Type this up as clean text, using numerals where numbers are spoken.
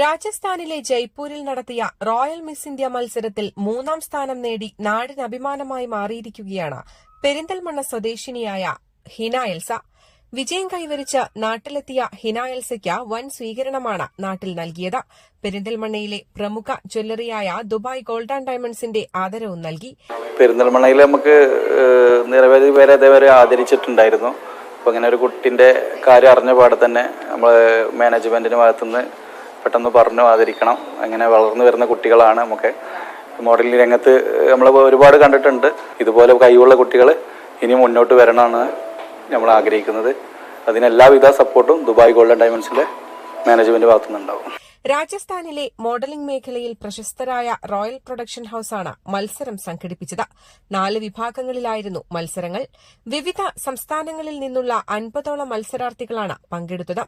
രാജസ്ഥാനിലെ ജയ്പൂരിൽ നടത്തിയ റോയൽ മിസ് ഇന്ത്യ മത്സരത്തിൽ 3ാം സ്ഥാനം നേടി നാടിന് അഭിമാനമായി മാറിയിരിക്കുകയാണ് പെരിന്തൽമണ്ണ സ്വദേശിനിയായ ഹിന എൽസ. വിജയം കൈവരിച്ച് നാട്ടിലെത്തിയ ഹിന എൽസയ്ക്ക് വൻ സ്വീകരണമാണ് നാട്ടിൽ നൽകിയത്. പെരിന്തൽമണ്ണയിലെ പ്രമുഖ ജ്വല്ലറിയായ ദുബായ് ഗോൾഡ് ആൻഡ് ഡയമണ്ട്സിന്റെ ആദരവും നൽകി. പെരിന്തൽമണ്ണയിൽ നമുക്ക് നിരവധി പേരെ അതേവരെ ആദരിച്ചിട്ടുണ്ടായിരുന്നു. അപ്പോൾ അങ്ങനെ ഒരു കുട്ടിന്റെ കാര്യം അറിഞ്ഞ പാടെ തന്നെ നമ്മൾ മാനേജ്മെന്റിന്റെ ഭാഗത്തുനിന്ന് പെട്ടെന്ന് പറഞ്ഞു ആദരിക്കണം. അങ്ങനെ വളർന്നു വരുന്ന കുട്ടികളാണ്. നമുക്ക് മോഡലിംഗ് രംഗത്ത് നമ്മൾ ഒരുപാട് കണ്ടിട്ടുണ്ട്. ഇതുപോലെ കഴിവുള്ള കുട്ടികൾ ഇനി മുന്നോട്ട് വരണമെന്ന് നമ്മൾ ആഗ്രഹിക്കുന്നത്. അതിന് എല്ലാവിധ സപ്പോർട്ടും ദുബായ് ഗോൾഡ് ആൻഡ് ഡയമണ്ട്സിലെ മാനേജ്മെന്റ് ഭാഗത്തുനിന്നുണ്ടാവും. രാജസ്ഥാനിലെ മോഡലിംഗ് മേഖലയിൽ പ്രശസ്തരായ റോയൽ പ്രൊഡക്ഷൻ ഹൌസാണ് മത്സരം സംഘടിപ്പിച്ചത്. 4 വിഭാഗങ്ങളിലായിരുന്നു മത്സരങ്ങൾ. വിവിധ സംസ്ഥാനങ്ങളിൽ നിന്നുള്ള 50ഓളം മത്സരാർത്ഥികളാണ് പങ്കെടുത്തത്.